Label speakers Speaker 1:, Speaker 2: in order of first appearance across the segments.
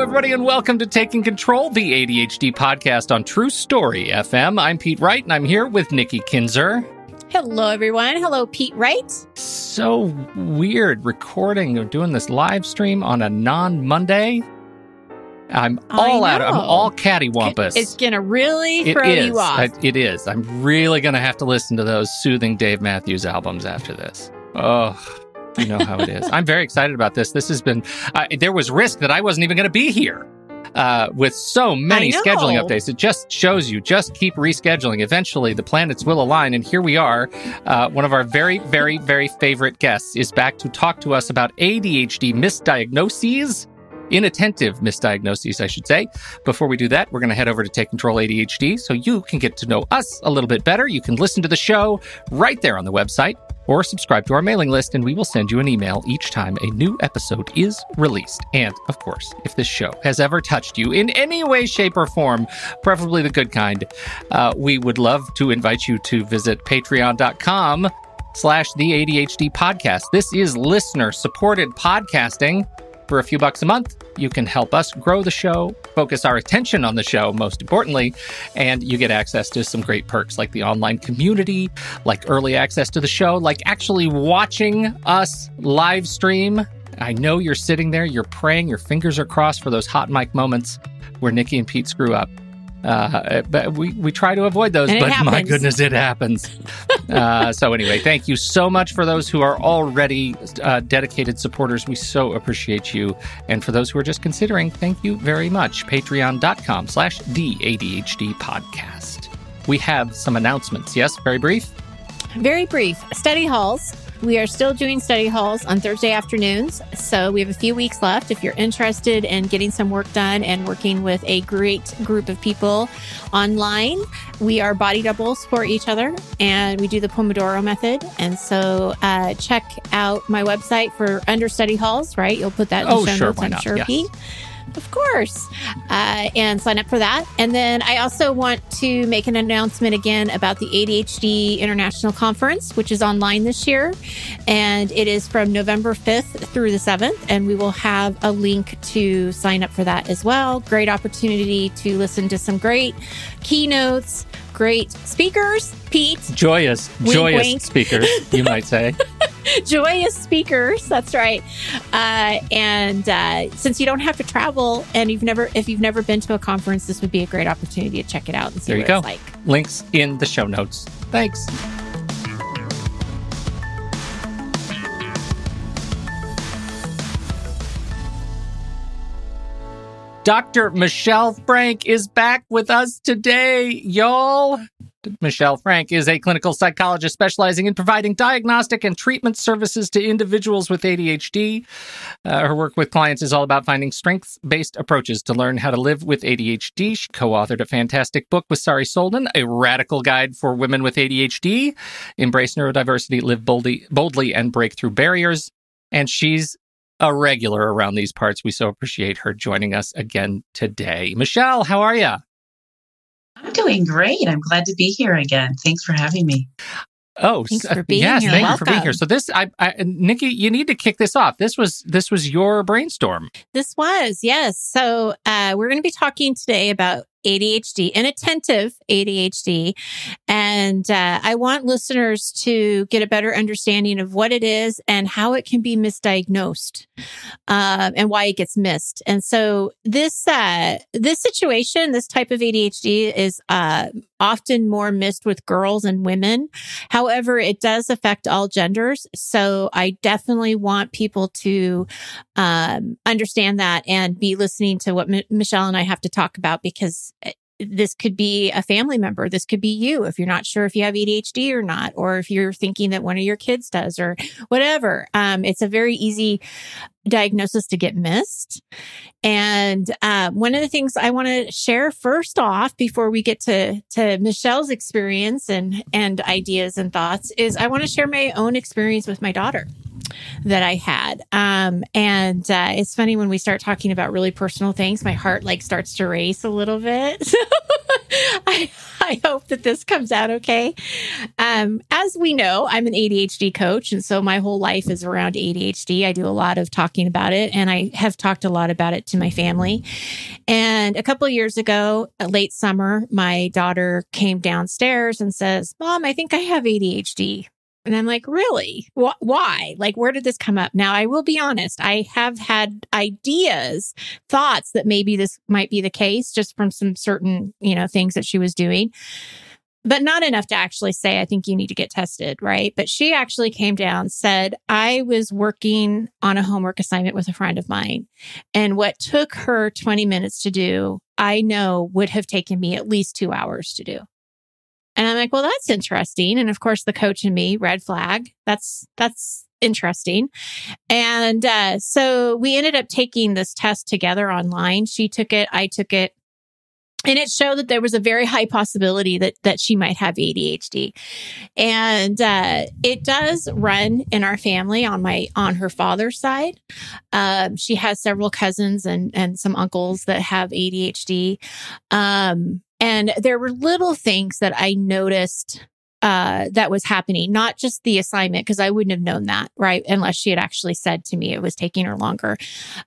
Speaker 1: everybody, and welcome to Taking Control, the ADHD podcast on True Story FM. I'm Pete Wright, and I'm here with Nikki Kinzer.
Speaker 2: Hello, everyone. Hello, Pete Wright.
Speaker 1: So weird recording or doing this live stream on a non-Monday. I'm all cattywampus.
Speaker 2: It's going to really throw you off.
Speaker 1: It is. I'm really going to have to listen to those soothing Dave Matthews albums after this. Oh, you know how it is. I'm very excited about this. This has been, there was risk that I wasn't even going to be here with so many scheduling updates. It just shows you, just keep rescheduling. Eventually, the planets will align. And here we are. One of our very, very, very favorite guests is back to talk to us about ADHD misdiagnoses. Inattentive misdiagnoses, I should say. Before we do that, we're going to head over to Take Control ADHD so you can get to know us a little bit better. You can listen to the show right there on the website or subscribe to our mailing list, and we will send you an email each time a new episode is released. And, of course, if this show has ever touched you in any way, shape, or form, preferably the good kind, we would love to invite you to visit patreon.com/the ADHD podcast. This is listener-supported podcasting. For a few bucks a month, you can help us grow the show, focus our attention on the show, most importantly, and you get access to some great perks like the online community, like early access to the show, like actually watching us live stream. I know you're sitting there, you're praying, your fingers are crossed for those hot mic moments where Nikki and Pete screw up. But we try to avoid those, but my goodness, it happens. So anyway, thank you so much for those who are already dedicated supporters. We so appreciate you. And for those who are just considering, thank you very much. Patreon.com/the ADHD podcast. We have some announcements. Yes, very brief?
Speaker 2: Very brief. Study halls. We are still doing study halls on Thursday afternoons, so we have a few weeks left. If you're interested in getting some work done and working with a great group of people online, we are body doubles for each other, and we do the Pomodoro method. And so check out my website for under study halls, right? You'll put that in the show notes, I'm sure, Pete. Of course. And sign up for that. And then I also want to make an announcement again about the ADHD International Conference, which is online this year. And it is from November 5th through the 7th. And we will have a link to sign up for that as well. Great opportunity to listen to some great keynotes, great speakers, Pete. Joyous wink.
Speaker 1: Speakers, you might say.
Speaker 2: Joyous speakers, that's right. And since you don't have to travel, and if you've never been to a conference, this would be a great opportunity to check it out and see what it's like.
Speaker 1: Links in the show notes. Thanks. Dr. Michelle Frank is back with us today, y'all. Michelle Frank is a clinical psychologist specializing in providing diagnostic and treatment services to individuals with ADHD. Her work with clients is all about finding strengths-based approaches to learn how to live with ADHD. She co-authored a fantastic book with Sari Solden, A Radical Guide for Women with ADHD, Embrace Neurodiversity, Live Boldly, and Break Through Barriers. And she's a regular around these parts. We so appreciate her joining us again today. Michelle, how are you?
Speaker 3: I'm doing great. I'm glad to be here again. Thanks for having me.
Speaker 2: Oh, thanks for being here.
Speaker 1: Thank you for being here. So this, Nikki, you need to kick this off. This was your brainstorm.
Speaker 2: This was, yes. So we're going to be talking today about ADHD, inattentive ADHD. And I want listeners to get a better understanding of what it is and how it can be misdiagnosed and why it gets missed. And so this situation, this type of ADHD is often more missed with girls and women. However, it does affect all genders. So I definitely want people to understand that and be listening to what Michelle and I have to talk about, because this could be a family member. This could be you if you're not sure if you have ADHD or not, or if you're thinking that one of your kids does or whatever. It's a very easy diagnosis to get missed. And one of the things I want to share first off, before we get to Michelle's experience and ideas and thoughts, is I want to share my own experience with my daughter that I had. It's funny when we start talking about really personal things, my heart starts to race a little bit. I I hope that this comes out okay. As we know, I'm an ADHD coach, and so my whole life is around ADHD. I do a lot of talking about it, and I have talked a lot about it to my family. And a couple of years ago, late summer, my daughter came downstairs and says, "Mom, I think I have ADHD." And I'm like, really? Why? Like, where did this come up? Now, I will be honest. I have had ideas, thoughts that maybe this might be the case just from some certain, things that she was doing, but not enough to actually say, I think you need to get tested, right? But she actually came down, said, I was working on a homework assignment with a friend of mine. And what took her 20 minutes to do, I know would have taken me at least 2 hours to do. And I'm like, well, that's interesting. And of course, the coach and me, red flag. That's interesting. And so we ended up taking this test together online. She took it, I took it. And it showed that there was a very high possibility that she might have ADHD. And it does run in our family on her father's side. She has several cousins and some uncles that have ADHD. And there were little things that I noticed that was happening, not just the assignment, because I wouldn't have known that, right? Unless she had actually said to me it was taking her longer.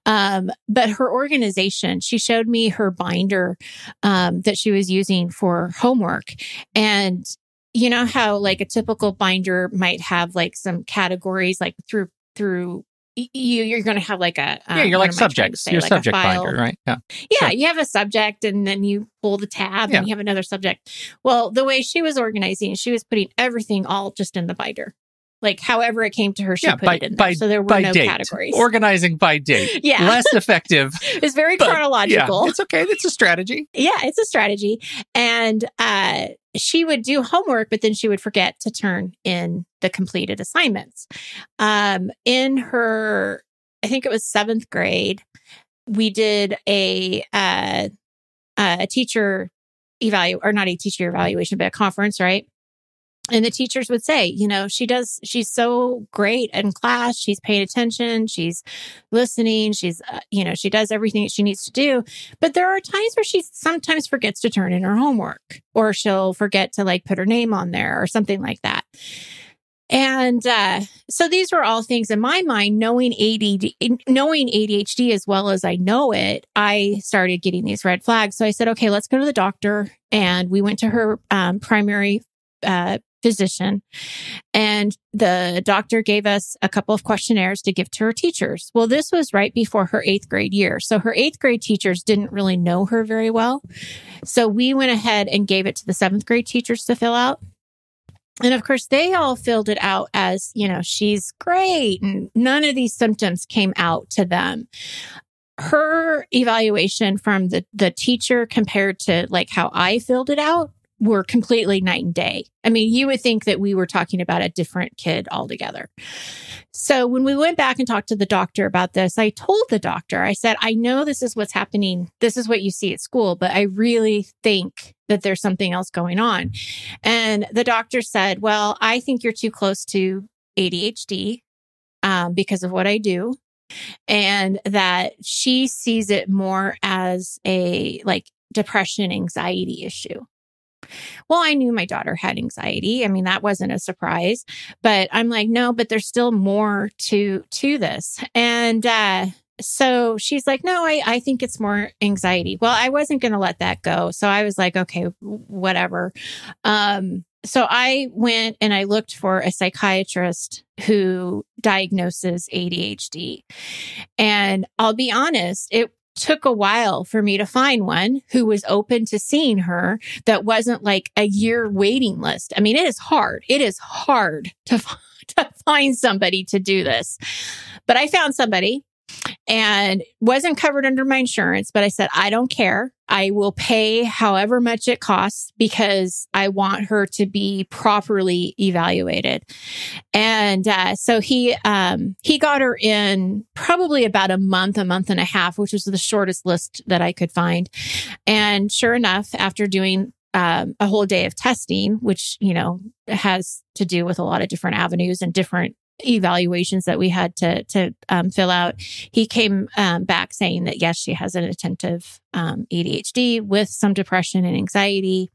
Speaker 2: But her organization, she showed me her binder that she was using for homework. And you know how like a typical binder might have like some categories, like through you're going to have like a
Speaker 1: you're like subjects, your like subject binder, right?
Speaker 2: Yeah, sure. You have a subject, and then you pull the tab, and you have another subject. Well, the way she was organizing, she was putting everything all just in the binder, like however it came to her, she put it in there. So there were no categories.
Speaker 1: Organizing by date, less effective.
Speaker 2: It's very chronological.
Speaker 1: Yeah, it's okay. It's a strategy.
Speaker 2: Yeah, it's a strategy, and she would do homework, but then she would forget to turn in the completed assignments. In her, I think it was 7th grade, we did a teacher evaluation, but a conference, right? And the teachers would say, she's so great in class. She's paying attention. She's listening. She's, she does everything that she needs to do. But there are times where she sometimes forgets to turn in her homework, or she'll forget to like put her name on there or something like that. And so these were all things in my mind, knowing ADHD as well as I know it, I started getting these red flags. So I said, okay, let's go to the doctor. And we went to her primary physician, and the doctor gave us a couple of questionnaires to give to her teachers. Well, this was right before her 8th grade year. So her 8th grade teachers didn't really know her very well. So we went ahead and gave it to the 7th grade teachers to fill out. And of course, they all filled it out as, she's great. And none of these symptoms came out to them. Her evaluation from the teacher compared to like how I filled it out were completely night and day. I mean, you would think that we were talking about a different kid altogether. So when we went back and talked to the doctor about this, I told the doctor, I said, I know this is what's happening. This is what you see at school, but I really think that there's something else going on. And the doctor said, well, I think you're too close to ADHD because of what I do. And that she sees it more as a like depression, anxiety issue. Well, I knew my daughter had anxiety. I mean, that wasn't a surprise, but I'm like, no, but there's still more to this. And so she's like, no, I think it's more anxiety. Well, I wasn't going to let that go. So I was like, okay, whatever. So I went and I looked for a psychiatrist who diagnoses ADHD. And I'll be honest, it took a while for me to find one who was open to seeing her that wasn't like a year waiting list. I mean, it is hard. It is hard to find somebody to do this. But I found somebody, and wasn't covered under my insurance, but I said, I don't care. I will pay however much it costs because I want her to be properly evaluated. And so he got her in probably about a month and a half, which was the shortest list that I could find. And sure enough, after doing a whole day of testing, which, has to do with a lot of different avenues and different evaluations that we had to fill out, he came back saying that yes, she has an attentive ADHD with some depression and anxiety.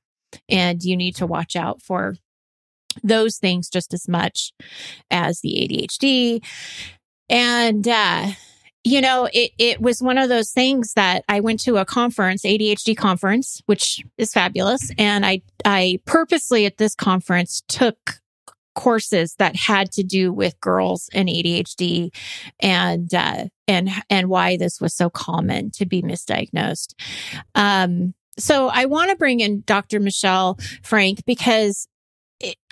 Speaker 2: And you need to watch out for those things just as much as the ADHD. And, it was one of those things that I went to a conference, ADHD conference, which is fabulous. And I purposely at this conference took courses that had to do with girls and ADHD and why this was so common to be misdiagnosed. So I want to bring in Dr. Michelle Frank because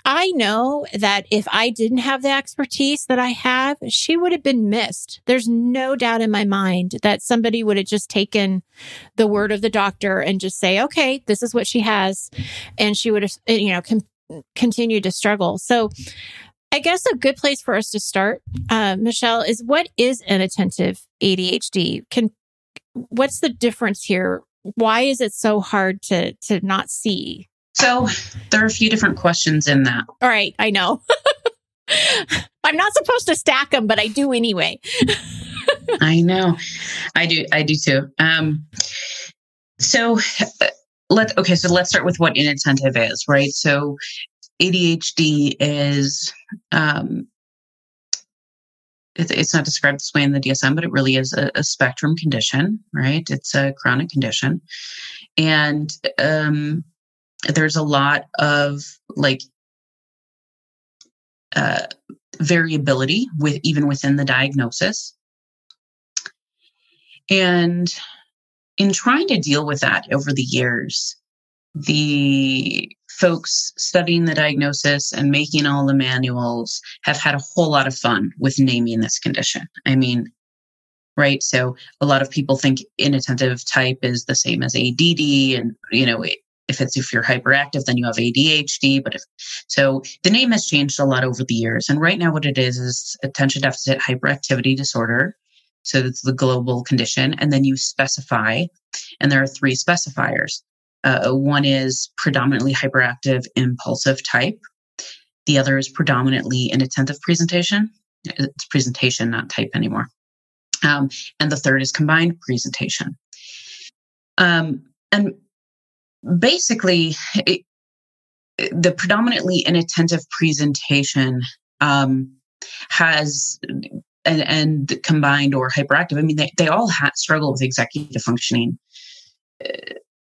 Speaker 2: I know that if I didn't have the expertise that I have, she would have been missed. There's no doubt in my mind that somebody would have just taken the word of the doctor and just say, okay, this is what she has. And she would have, continue to struggle. So I guess a good place for us to start, Michelle, is what is inattentive ADHD? What's the difference here? Why is it so hard to not see?
Speaker 3: So there are a few different questions in that.
Speaker 2: All right. I know. I'm not supposed to stack them, but I do anyway.
Speaker 3: I know. I do too. So let's start with what inattentive is, right? So ADHD is, it's not described this way in the DSM, but it really is a spectrum condition, right? It's a chronic condition. And there's a lot of variability even within the diagnosis. And in trying to deal with that over the years, the folks studying the diagnosis and making all the manuals have had a whole lot of fun with naming this condition. I mean, right? So a lot of people think inattentive type is the same as ADD, and if you're hyperactive, then you have ADHD. But so the name has changed a lot over the years. And right now what it is attention deficit hyperactivity disorder. So that's the global condition. And then you specify, and there are 3 specifiers. One is predominantly hyperactive impulsive type. The other is predominantly inattentive presentation. It's presentation, not type anymore. And the third is combined presentation. And basically, the predominantly inattentive presentation has, and combined or hyperactive, I mean, they all struggle with executive functioning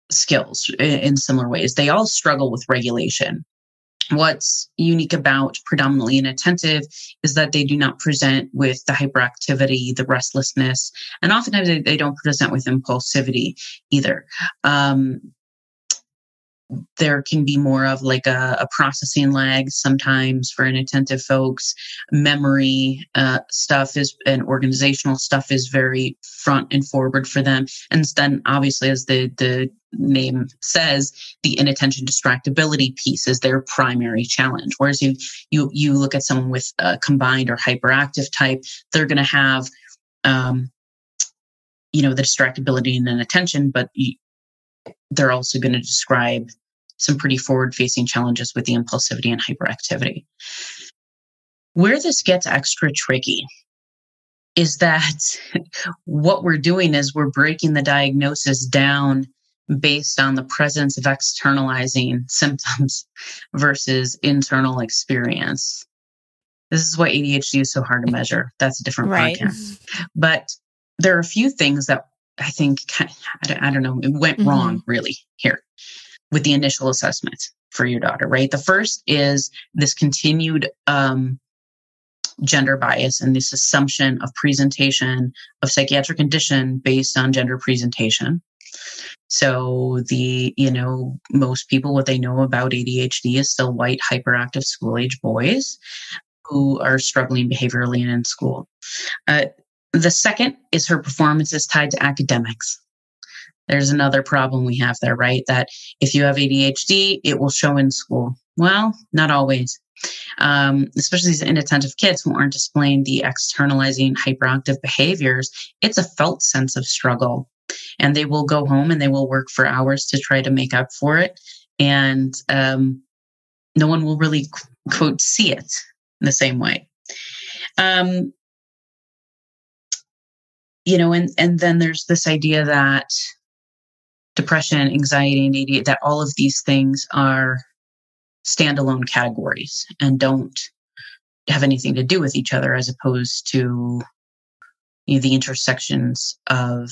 Speaker 3: skills in similar ways. They all struggle with regulation. What's unique about predominantly inattentive is that they do not present with the hyperactivity, the restlessness, and oftentimes they don't present with impulsivity either. There can be more of a processing lag sometimes for inattentive folks. Memory stuff and organizational stuff is very front and forward for them. And then obviously, as the name says, the inattention distractibility piece is their primary challenge. Whereas you look at someone with a combined or hyperactive type, they're going to have, the distractibility and inattention, but they're also going to describe some pretty forward-facing challenges with the impulsivity and hyperactivity. Where this gets extra tricky is that what we're doing is we're breaking the diagnosis down based on the presence of externalizing symptoms versus internal experience. This is why ADHD is so hard to measure. That's a different podcast. But there are a few things that I think, I don't know, it went wrong really here with the initial assessment for your daughter, right? The first is this continued gender bias and this assumption of presentation of psychiatric condition based on gender presentation. So most people, what they know about ADHD is still white, hyperactive school-age boys who are struggling behaviorally and in school. The second is her performance is tied to academics. There's another problem we have there, right? That if you have ADHD, it will show in school. Well, not always. Especially these inattentive kids who aren't displaying the externalizing hyperactive behaviors. It's a felt sense of struggle. And they will go home and they will work for hours to try to make up for it. And no one will really, quote, see it in the same way. And then there's this idea that depression, anxiety, and ADHD, that all of these things are standalone categories and don't have anything to do with each other, as opposed to the intersections of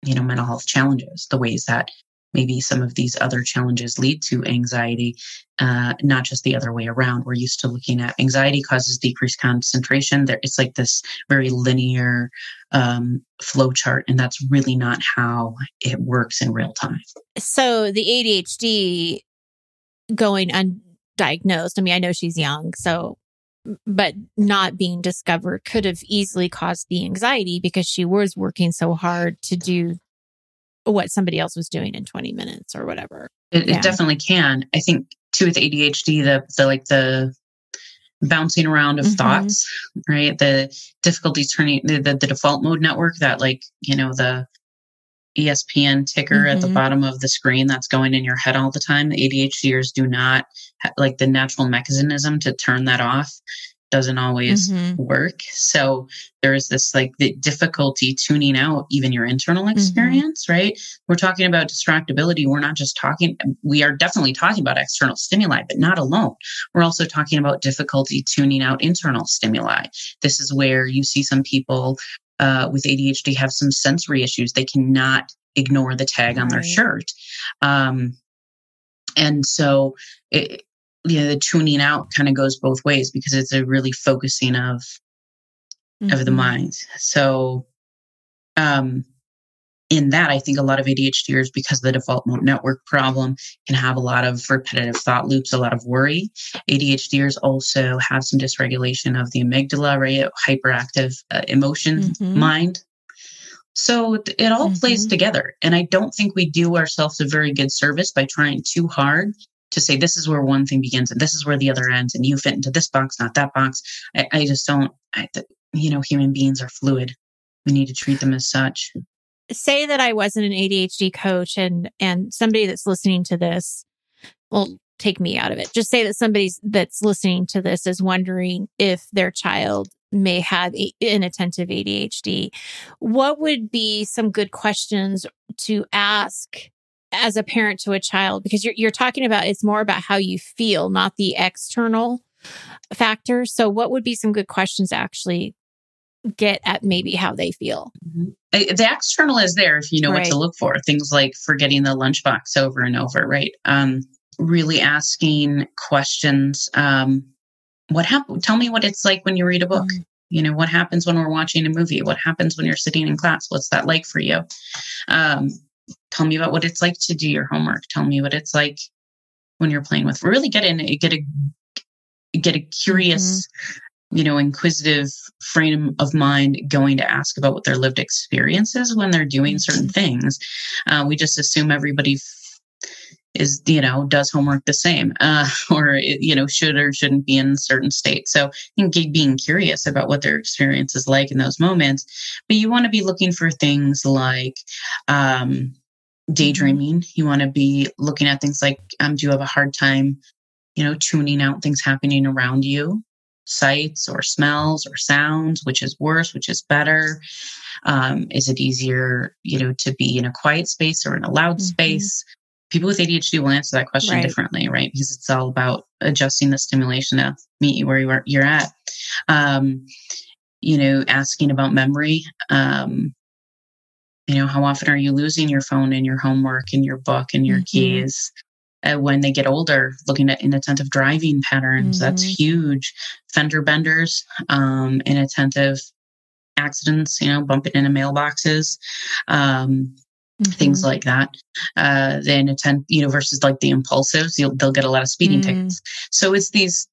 Speaker 3: mental health challenges, the ways that maybe some of these other challenges lead to anxiety, not just the other way around. We're used to looking at anxiety causes decreased concentration. It's like this very linear flow chart, and that's really not how it works in real time.
Speaker 2: So the ADHD going undiagnosed, I mean, I know she's young, but not being discovered could have easily caused the anxiety because she was working so hard to do what somebody else was doing in 20 minutes or whatever.
Speaker 3: It definitely can. I think too with ADHD, the bouncing around of thoughts, right? The difficulty turning the default mode network, that the ESPN ticker at the bottom of the screen that's going in your head all the time. The ADHDers do not the natural mechanism to turn that off doesn't always work. So there is this the difficulty tuning out even your internal experience, right? We're talking about distractibility. We are definitely talking about external stimuli, but not alone. We're also talking about difficulty tuning out internal stimuli. This is where you see some people with ADHD have some sensory issues. They cannot ignore the tag on their shirt. And so the tuning out kind of goes both ways because it's a really focusing of the mind. So in that, I think a lot of ADHDers, because of the default mode network problem, can have a lot of repetitive thought loops, a lot of worry. ADHDers also have some dysregulation of the amygdala, right? Hyperactive emotion mind. So it all plays together. And I don't think we do ourselves a very good service by trying too hard to say, this is where one thing begins and this is where the other ends, and you fit into this box, not that box. I just don't, human beings are fluid. We need to treat them as such.
Speaker 2: Say that I wasn't an ADHD coach and somebody that's listening to this, well, take me out of it. Just say that somebody that's listening to this is wondering if their child may have inattentive ADHD. What would be some good questions to ask as a parent to a child? Because you're talking about, it's more about how you feel, not the external factors. So what would be some good questions to actually get at maybe how they feel?
Speaker 3: The external is there if you know what to look for. Things like forgetting the lunchbox over and over, right? Really asking questions. What happened? Tell me what it's like when you read a book. What happens when we're watching a movie? What happens when you're sitting in class? What's that like for you? Tell me about what it's like to do your homework. Tell me what it's like when you're playing with. Really get a curious, inquisitive frame of mind going to ask about what their lived experience is when they're doing certain things. We just assume everybody does homework the same, or should or shouldn't be in a certain state. So I think being curious about what their experience is like in those moments, but you want to be looking for things like daydreaming. You want to be looking at things like, do you have a hard time, tuning out things happening around you, sights or smells or sounds, which is worse, which is better? Is it easier, to be in a quiet space or in a loud space? People with ADHD will answer that question differently, right? Because it's all about adjusting the stimulation to meet you where you're at. Asking about memory. How often are you losing your phone and your homework and your book and your keys? When they get older, looking at inattentive driving patterns, that's huge. Fender benders, inattentive accidents, bumping into mailboxes. Things like that. The inattentive, versus like the impulsives, they'll get a lot of speeding tickets. So it's these.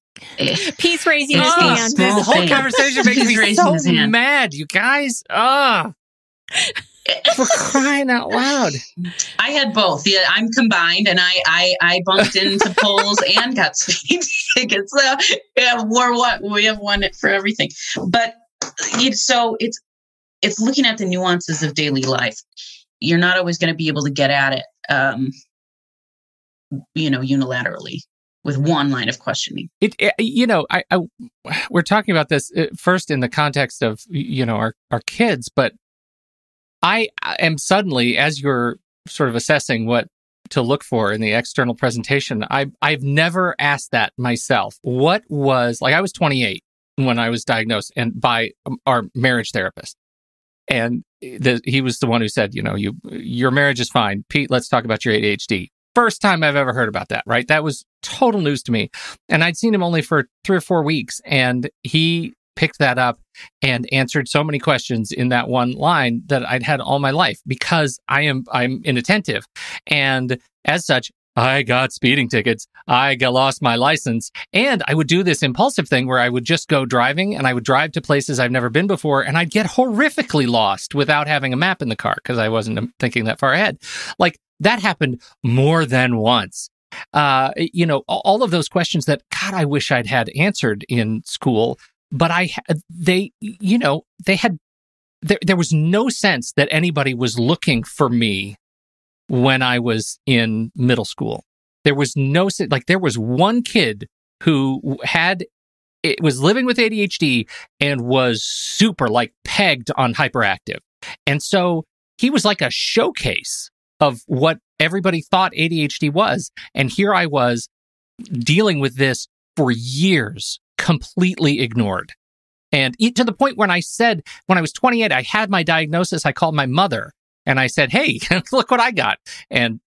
Speaker 2: Peace raising his hand.
Speaker 1: This whole conversation makes me so mad, you guys. For crying out loud.
Speaker 3: I had both. Yeah, I'm combined, and I bumped into poles and got speeding tickets. So we have one for everything. But so it's looking at the nuances of daily life. You're not always going to be able to get at it, unilaterally with one line of questioning. We're
Speaker 1: talking about this first in the context of, our kids, but I am suddenly, as you're sort of assessing what to look for in the external presentation, I've never asked that myself. What was, like, I was 28 when I was diagnosed and by our marriage therapist. And he was the one who said, your marriage is fine. Pete, let's talk about your ADHD. First time I've ever heard about that, right? That was total news to me. And I'd seen him only for 3 or 4 weeks. And he picked that up and answered so many questions in that one line that I'd had all my life, because I'm inattentive. And as such, I got speeding tickets. I lost my license. And I would do this impulsive thing where I would just go driving, and I would drive to places I've never been before, and I'd get horrifically lost without having a map in the car because I wasn't thinking that far ahead. Like, that happened more than once. All of those questions that, God, I wish I'd had answered in school. But there was no sense that anybody was looking for me when I was in middle school. There was there was one kid who was living with ADHD and was super pegged on hyperactive. And so he was like a showcase of what everybody thought ADHD was. And here I was dealing with this for years, completely ignored. And to the point when I said, when I was 28, I had my diagnosis, I called my mother and I said, hey, look what I got. And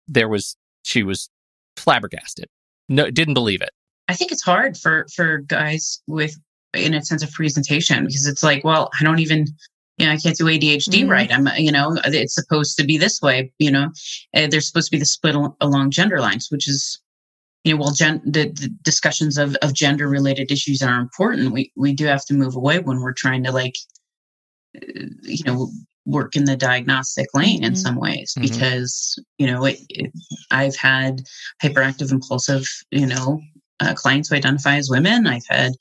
Speaker 1: she was flabbergasted. No, didn't believe it.
Speaker 3: I think it's hard for guys with inattentive presentation, because it's like, well, I don't even, I can't do ADHD right. It's supposed to be this way, there's supposed to be the split along gender lines, which is, the discussions of gender related issues are important. We do have to move away when we're trying to work in the diagnostic lane in some ways, because, I've had hyperactive, impulsive, clients who identify as women. I've had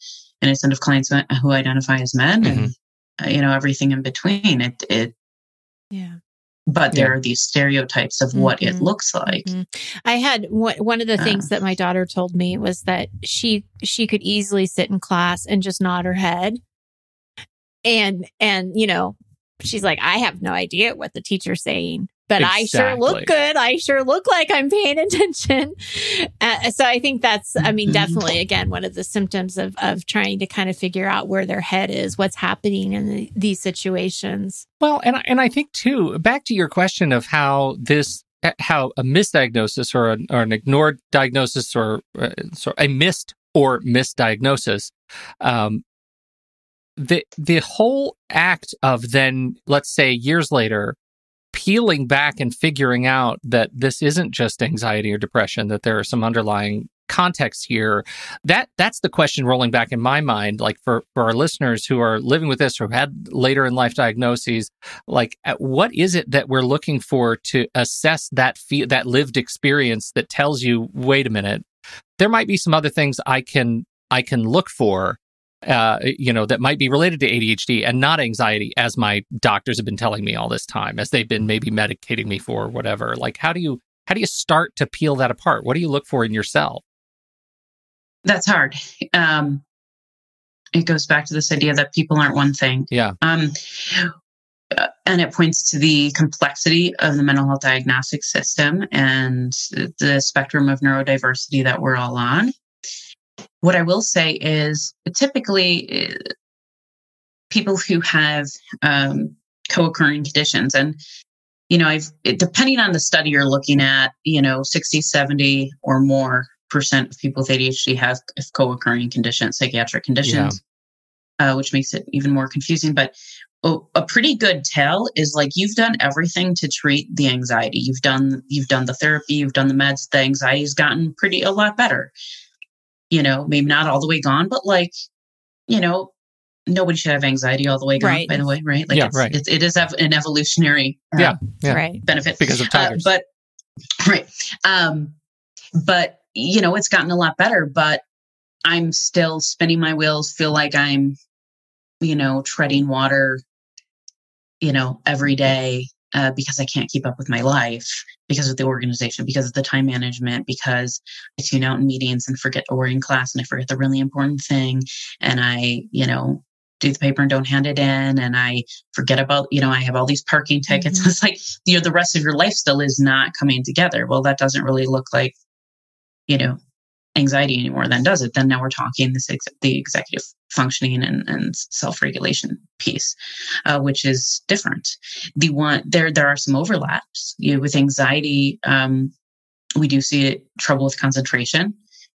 Speaker 3: inattentive clients who identify as men, and, everything in between. But there are these stereotypes of what it looks like.
Speaker 2: I had one of the things that my daughter told me was that she could easily sit in class and just nod her head. And she's like, I have no idea what the teacher's saying, but I sure look good. I sure look like I'm paying attention. So I think that's, definitely, again, one of the symptoms of trying to kind of figure out where their head is, what's happening in these situations.
Speaker 1: Well, and I think too, back to your question of how a misdiagnosis or an ignored diagnosis or a missed or misdiagnosis, the whole act of then, let's say years later, peeling back and figuring out that this isn't just anxiety or depression, that there are some underlying contexts here, that's the question rolling back in my mind, for our listeners who are living with this or had later in life diagnoses, what is it that we're looking for to assess that lived experience that tells you, wait a minute, there might be some other things I can look for, that might be related to ADHD and not anxiety, as my doctors have been telling me all this time, as they've been maybe medicating me for whatever. How do you start to peel that apart? What do you look for in yourself?
Speaker 3: That's hard. It goes back to this idea that people aren't one thing.
Speaker 1: Yeah.
Speaker 3: And it points to the complexity of the mental health diagnostic system and the spectrum of neurodiversity that we're all on. What I will say is typically people who have co-occurring conditions, and, depending on the study you're looking at, 60, 70 or more % of people with ADHD have co-occurring conditions, psychiatric conditions, which makes it even more confusing. But a pretty good tell is you've done everything to treat the anxiety. You've done the therapy, you've done the meds, the anxiety's gotten a lot better. Maybe not all the way gone, but nobody should have anxiety all way gone, by the way, right? It is an evolutionary benefit
Speaker 1: because of tigers.
Speaker 3: But it's gotten a lot better, but I'm still spinning my wheels, feel like I'm, treading water, every day. Because I can't keep up with my life, because of the organization, because of the time management, because I tune out in meetings and forget, or in class and I forget the really important thing. And I, do the paper and don't hand it in, and I forget about, I have all these parking tickets.
Speaker 2: Mm-hmm.
Speaker 3: It's like, the rest of your life still is not coming together. Well, that doesn't really look like, anxiety anymore, then, does it? Then now we're talking the executive functioning and self-regulation piece, which is different. There are some overlaps. With anxiety, we do see trouble with concentration.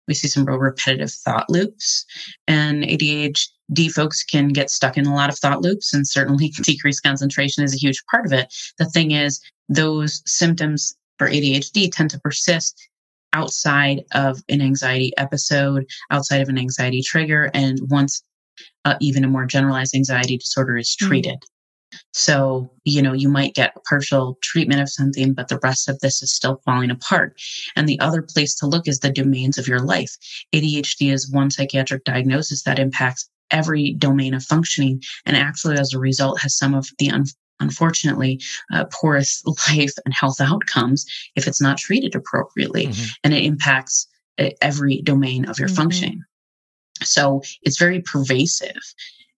Speaker 3: We see some real repetitive thought loops, and ADHD folks can get stuck in a lot of thought loops, and certainly decreased concentration is a huge part of it. The thing is, those symptoms for ADHD tend to persist outside of an anxiety episode, outside of an anxiety trigger, and once even a more generalized anxiety disorder is treated. So, you might get a partial treatment of something, but the rest of this is still falling apart. And the other place to look is the domains of your life. ADHD is one psychiatric diagnosis that impacts every domain of functioning, and actually, as a result, has some of the unfortunately poorest life and health outcomes if it's not treated appropriately. Mm-hmm. And it impacts every domain of your mm-hmm. functioning. So it's very pervasive.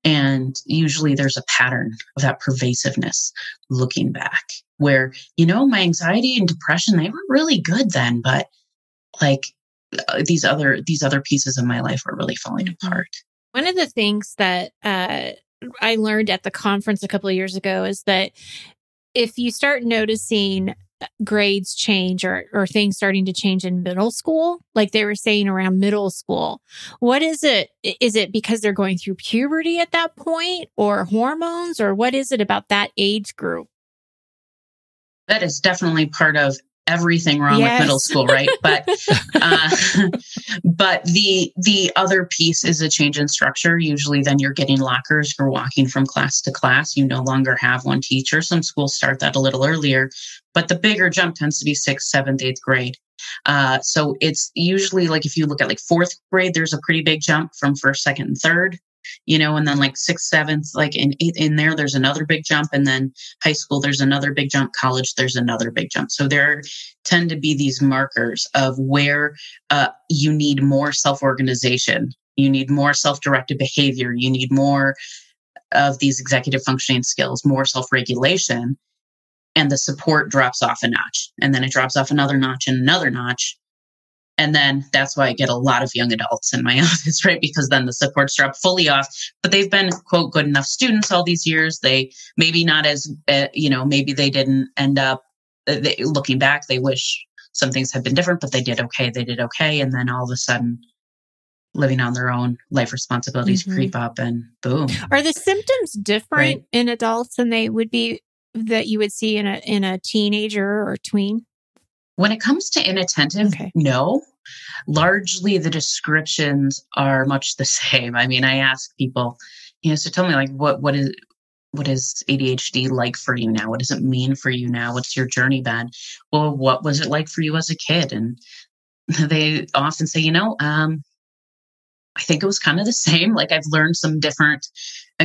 Speaker 3: And usually there's a pattern of that pervasiveness looking back where, my anxiety and depression, they were really good then, but like these other pieces of my life were really falling mm-hmm. apart.
Speaker 2: One of the things that I learned at the conference a couple of years ago is that if you start noticing grades change or things starting to change in middle school, like they were saying around middle school, what is it? Is it because they're going through puberty at that point, or hormones, or what is it about that age group?
Speaker 3: That is definitely part of everything wrong with middle school, right? But but the other piece is a change in structure. Usually then you're getting lockers, you're walking from class to class. You no longer have one teacher. Some schools start that a little earlier, but the bigger jump tends to be 6th, 7th, 8th grade. So it's usually like, if you look at like 4th grade, there's a pretty big jump from 1st, 2nd, and 3rd. And then like 6th, 7th, like in 8th, in there's another big jump. And then high school, there's another big jump. College, there's another big jump. So there tend to be these markers of where you need more self-organization. You need more self-directed behavior. You need more of these executive functioning skills, more self-regulation. And the support drops off a notch. And then it drops off another notch and another notch. And then that's why I get a lot of young adults in my office, right? Because then the supports drop fully off, but they've been, quote, good enough students all these years. They maybe not as, maybe they didn't end up, looking back, they wish some things had been different, but they did okay. And then all of a sudden, living on their own, life responsibilities mm-hmm. creep up, and boom.
Speaker 2: Are the symptoms different in adults than they would be, that you would see in a teenager or tween?
Speaker 3: When it comes to inattentive, no. Largely, the descriptions are much the same. I mean, I ask people, so tell me, like, what is ADHD like for you now? What does it mean for you now? What's your journey been? Well, what was it like for you as a kid? And they often say, I think it was kind of the same. Like, I've learned some different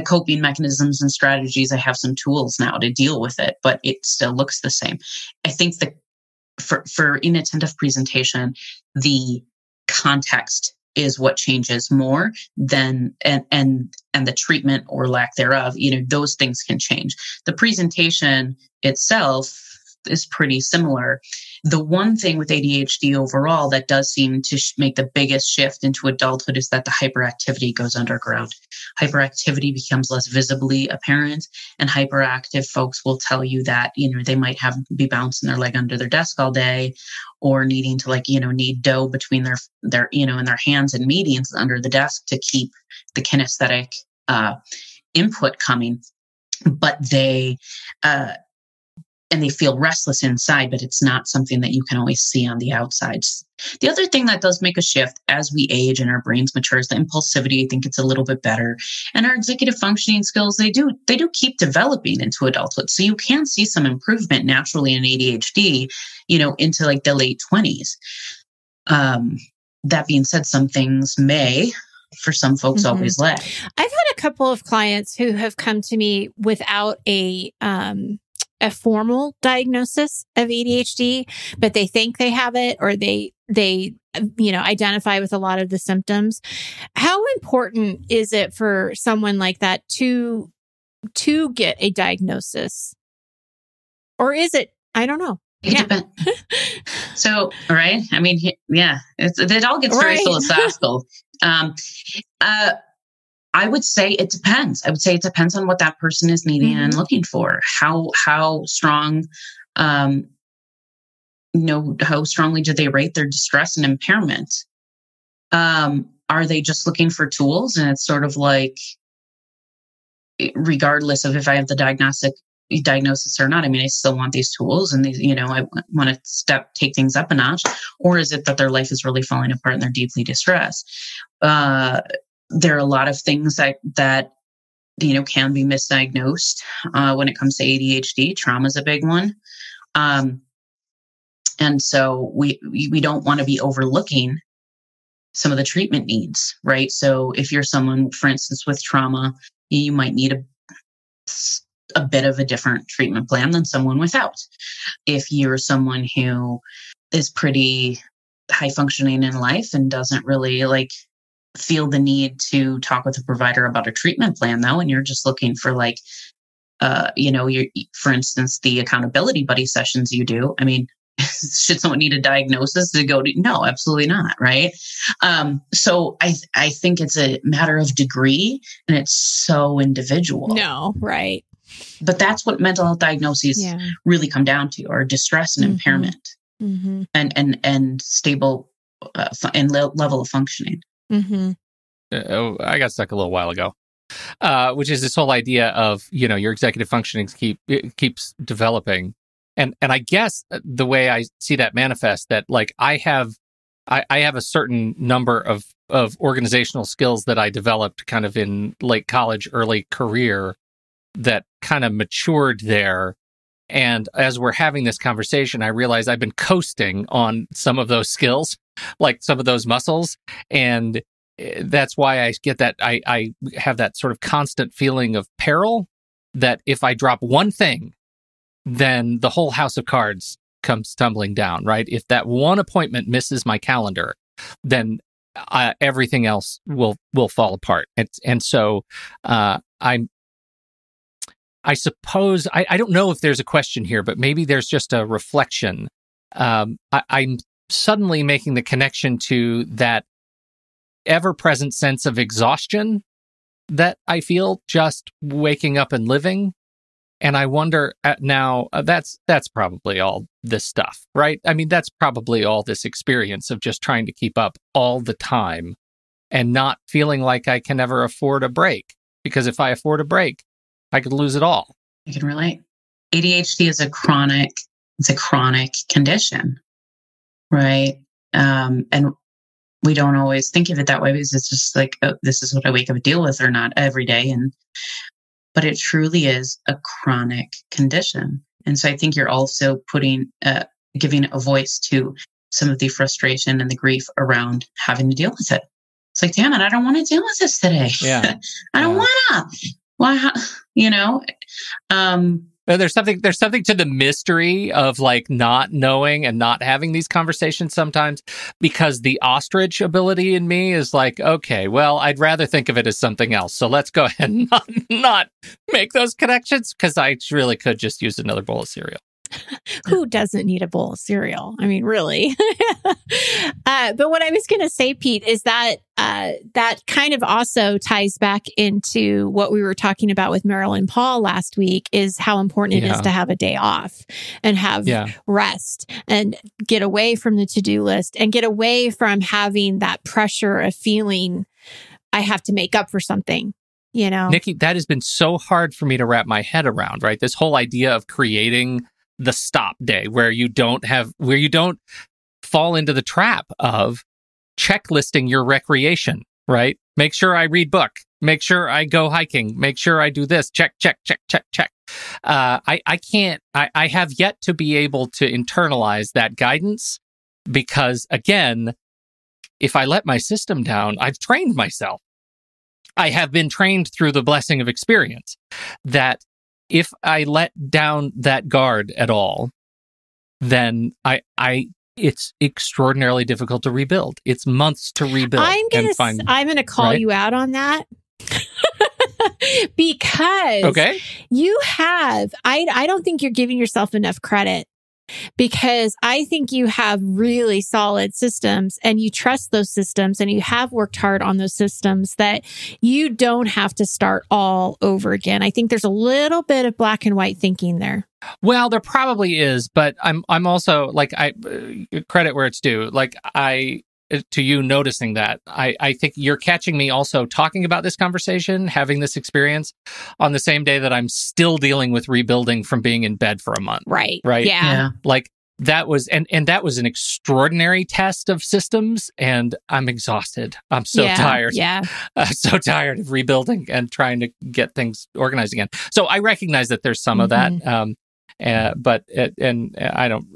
Speaker 3: coping mechanisms and strategies. I have some tools now to deal with it, but it still looks the same. I think for inattentive presentation, the context is what changes more than and the treatment or lack thereof. Those things can change. The presentation itself is pretty similar. The one thing with ADHD overall that does seem to make the biggest shift into adulthood is that the hyperactivity goes underground. Hyperactivity becomes less visibly apparent, and hyperactive folks will tell you that, they might be bouncing their leg under their desk all day, or needing to knead dough between their in their hands in meetings under the desk to keep the kinesthetic input coming. But they feel restless inside, but it's not something that you can always see on the outside. The other thing that does make a shift as we age and our brains mature is the impulsivity. I think it's a little bit better. And our executive functioning skills, they do keep developing into adulthood. So you can see some improvement naturally in ADHD, into like the late 20s. That being said, some things may, for some folks, mm-hmm. always lag.
Speaker 2: I've had a couple of clients who have come to me without a formal diagnosis of ADHD, but they think they have it, or they identify with a lot of the symptoms. How important is it for someone like that to get a diagnosis? Or is it, I don't know.
Speaker 3: It depends. So, right. I mean, yeah, it all gets very philosophical. I would say it depends. I would say it depends on what that person is needing and looking for. How strong, how strongly do they rate their distress and impairment? Are they just looking for tools? And it's sort of like, regardless of if I have the diagnosis or not, I mean, I still want these tools and these, I want to take things up a notch. Or is it that their life is really falling apart and they're deeply distressed? There are a lot of things that can be misdiagnosed when it comes to ADHD. Trauma is a big one. And so we don't want to be overlooking some of the treatment needs, right? So if you're someone, for instance, with trauma, you might need a bit of a different treatment plan than someone without. If you're someone who is pretty high functioning in life and doesn't really feel the need to talk with a provider about a treatment plan, though, and you're just looking for for instance, the accountability buddy sessions you do. I mean, should someone need a diagnosis to go to? No, absolutely not. Right. So I think it's a matter of degree and it's so individual.
Speaker 2: No, right.
Speaker 3: But that's what mental health diagnoses really come down to, are distress and impairment and stable and level of functioning.
Speaker 1: I got stuck a little while ago, which is this whole idea of, your executive functioning keeps developing. And I guess the way I see that manifest, that I have a certain number of organizational skills that I developed kind of in late college, early career, that kind of matured there. And as we're having this conversation, I realize I've been coasting on some of those skills, like some of those muscles. And that's why I get that I have that sort of constant feeling of peril, that if I drop one thing, then the whole house of cards comes tumbling down, right? If that one appointment misses my calendar, then everything else will fall apart. And so I suppose, I don't know if there's a question here, but maybe there's just a reflection. I'm suddenly making the connection to that ever-present sense of exhaustion that I feel just waking up and living. And I wonder now, that's probably all this stuff, right? I mean, that's probably all this experience of just trying to keep up all the time and not feeling like I can ever afford a break. Because if I afford a break, I could lose it all.
Speaker 3: I can relate. ADHD is a chronic condition, right? And we don't always think of it that way, because it's just like, oh, this is what I wake up and deal with, or not every day. But it truly is a chronic condition. And so I think you're also giving a voice to some of the frustration and the grief around having to deal with it. It's like, damn it, I don't want to deal with this today.
Speaker 1: Yeah.
Speaker 3: I don't want to. Why,
Speaker 1: There's something to the mystery of not knowing and not having these conversations sometimes, because the ostrich ability in me is okay, well, I'd rather think of it as something else. So let's go ahead and not make those connections, because I really could just use another bowl of cereal.
Speaker 2: Who doesn't need a bowl of cereal? I mean, really. But what I was going to say, Pete, is that that kind of also ties back into what we were talking about with Marilyn Paul last week, is how important it is to have a day off and have rest and get away from the to-do list and get away from having that pressure of feeling I have to make up for something.
Speaker 1: Nikki, that has been so hard for me to wrap my head around, right? This whole idea of creating the stop day where you don't fall into the trap of checklisting your recreation, right? Make sure I read book, make sure I go hiking, make sure I do this, check. I have yet to be able to internalize that guidance, because again, if I let my system down, I've trained myself. I have been trained through the blessing of experience that if I let down that guard at all, then I it's extraordinarily difficult to rebuild. It's months to rebuild.
Speaker 2: I'm gonna call you out on that. Because you have, I don't think you're giving yourself enough credit, because I think you have really solid systems and you trust those systems and you have worked hard on those systems that you don't have to start all over again. I think there's a little bit of black and white thinking there.
Speaker 1: Well, there probably is, but I'm also like, credit where it's due. Like to you noticing that, I think you're catching me also talking about this conversation, having this experience on the same day that I'm still dealing with rebuilding from being in bed for a month.
Speaker 2: Right.
Speaker 1: Yeah. Like that was, and that was an extraordinary test of systems, and I'm exhausted. I'm so tired.
Speaker 2: Yeah.
Speaker 1: I'm so tired of rebuilding and trying to get things organized again. So I recognize that there's some of that. But I don't.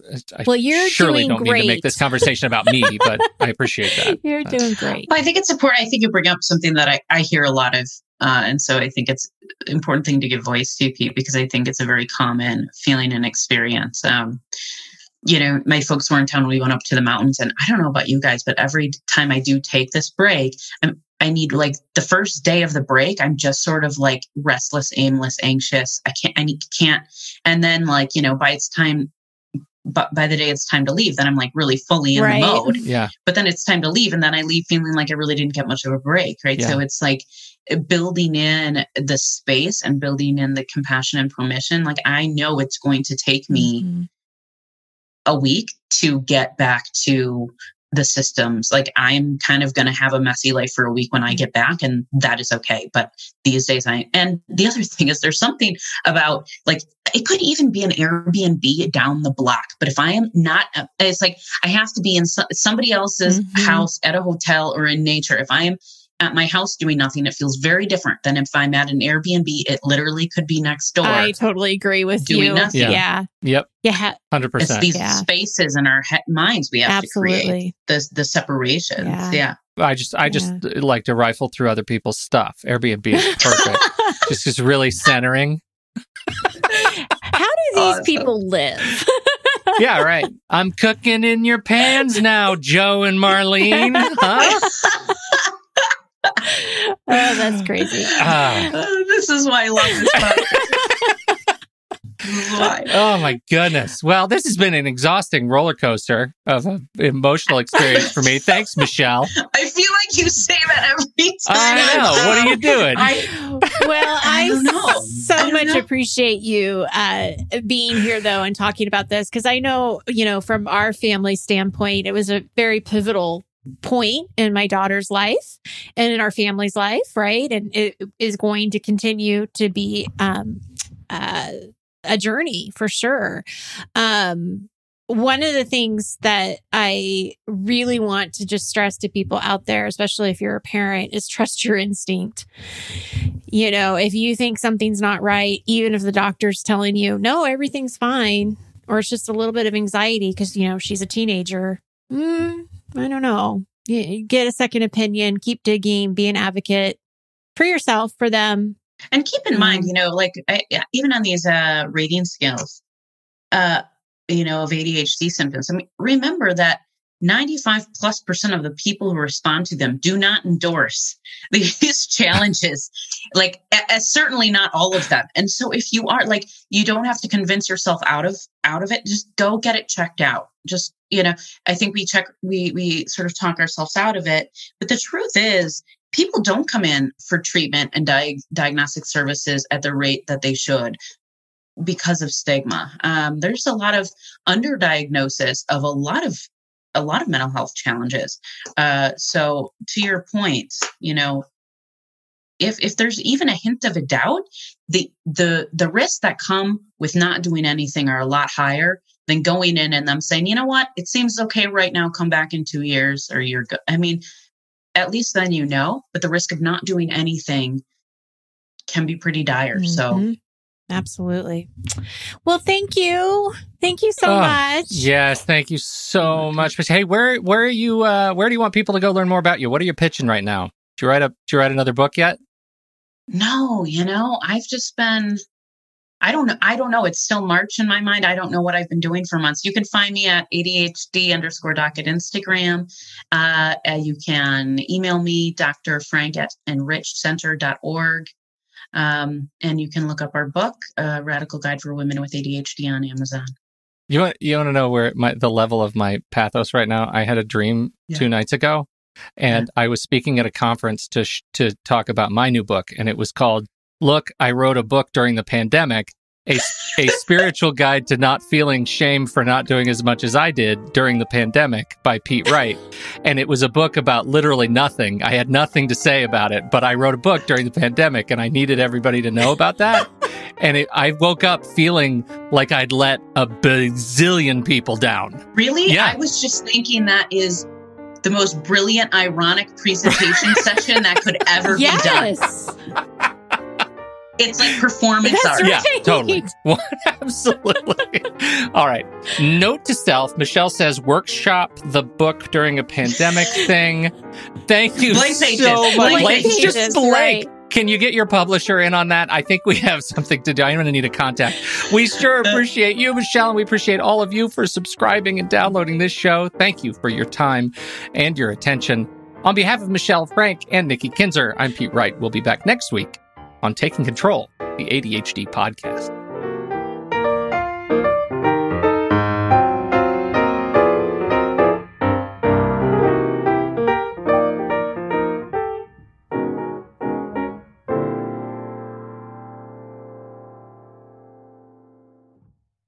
Speaker 2: Well, you're
Speaker 1: surely
Speaker 2: doing
Speaker 1: don't
Speaker 2: great.
Speaker 1: mean to make this conversation about me, but I appreciate that.
Speaker 2: You're doing great.
Speaker 3: Well, I think it's important. I think you bring up something that I hear a lot of, and so I think it's an important thing to give voice to, Pete, because I think it's a very common feeling and experience. My folks were in town when we went up to the mountains, and I don't know about you guys, but every time I do take this break, I need, like, the first day of the break, I'm just sort of like restless, aimless, anxious. I can't. And then, like, by the day it's time to leave, then I'm like really fully in the mode.
Speaker 1: Yeah.
Speaker 3: But then it's time to leave, and then I leave feeling like I really didn't get much of a break. Right. Yeah. So it's like building in the space and building in the compassion and permission. Like, I know it's going to take me a week to get back to the systems. Like, I'm kind of going to have a messy life for a week when I get back, and that is okay. But these days and the other thing is, there's something about, like, it could even be an Airbnb down the block, but if I am not, it's like, I have to be in somebody else's house, at a hotel, or in nature. If I am at my house doing nothing, it feels very different than if I'm at an Airbnb. It literally could be next door.
Speaker 2: I totally agree with
Speaker 3: doing
Speaker 2: you.
Speaker 3: Nothing.
Speaker 2: Yeah.
Speaker 1: Yep.
Speaker 2: Yeah.
Speaker 1: 100%.
Speaker 3: It's these spaces in our minds we have to create. The separations. Yeah.
Speaker 1: I just like to rifle through other people's stuff. Airbnb is perfect. Just is really centering.
Speaker 2: How do these people live?
Speaker 1: Yeah, right. I'm cooking in your pans now, Joe and Marlene. Huh?
Speaker 2: Oh, that's crazy.
Speaker 3: This is why I love this podcast. This is why.
Speaker 1: Oh my goodness. Well, this has been an exhausting roller coaster of an emotional experience for me. Thanks, Michelle.
Speaker 3: I feel like you say that every time.
Speaker 1: I know. What are you doing?
Speaker 2: I so much appreciate you being here, though, and talking about this, because I know, from our family standpoint, it was a very pivotal point in my daughter's life and in our family's life, right? And it is going to continue to be a journey for sure. One of the things that I really want to just stress to people out there, especially if you're a parent, is trust your instinct. If you think something's not right, even if the doctor's telling you, no, everything's fine, or it's just a little bit of anxiety because, she's a teenager. I don't know. Get a second opinion, keep digging, be an advocate for yourself, for them.
Speaker 3: And keep in mind, even on these rating scales, of ADHD symptoms, remember that 95+% of the people who respond to them do not endorse these challenges. Certainly not all of them. And so if you are you don't have to convince yourself out of it. Just go get it checked out. Just, I think we sort of talk ourselves out of it. But the truth is, people don't come in for treatment and diagnostic services at the rate that they should because of stigma. There's a lot of underdiagnosis of a lot of mental health challenges. So to your point, if there's even a hint of a doubt, the risks that come with not doing anything are a lot higher than going in and them saying, you know what, it seems okay right now, come back in 2 years or you're good. At least then but the risk of not doing anything can be pretty dire. So
Speaker 2: absolutely. Well, thank you. Thank you so much.
Speaker 1: Yes, thank you so much. Hey, where are you? Where do you want people to go learn more about you? What are you pitching right now? Did you write another book yet?
Speaker 3: No, I've just been I don't know. It's still March in my mind. I don't know what I've been doing for months. You can find me at ADHD_doc at Instagram. You can email me, Dr. Frank at enrichcenter.org. And you can look up our book, Radical Guide for Women with ADHD, on Amazon.
Speaker 1: You want to know where the level of my pathos right now? I had a dream 2 nights ago, and I was speaking at a conference to talk about my new book, and it was called "Look, I wrote a book during the pandemic, a spiritual guide to not feeling shame for not doing as much as I did during the pandemic" by Pete Wright. And it was a book about literally nothing. I had nothing to say about it, but I wrote a book during the pandemic, and I needed everybody to know about that. And I woke up feeling like I'd let a bazillion people down.
Speaker 3: Really?
Speaker 1: Yeah.
Speaker 3: I was just thinking that is the most brilliant, ironic presentation session that could ever be done. It's like performance art.
Speaker 1: Yeah, totally. Absolutely. All right. Note to self, Michelle says, workshop the book during a pandemic thing. Thank you so much. Just blank. Right. Can you get your publisher in on that? I think we have something to do. I'm going to need a contact. We sure appreciate you, Michelle, and we appreciate all of you for subscribing and downloading this show. Thank you for your time and your attention. On behalf of Michelle Frank and Nikki Kinzer, I'm Pete Wright. We'll be back next week on Taking Control, the ADHD podcast.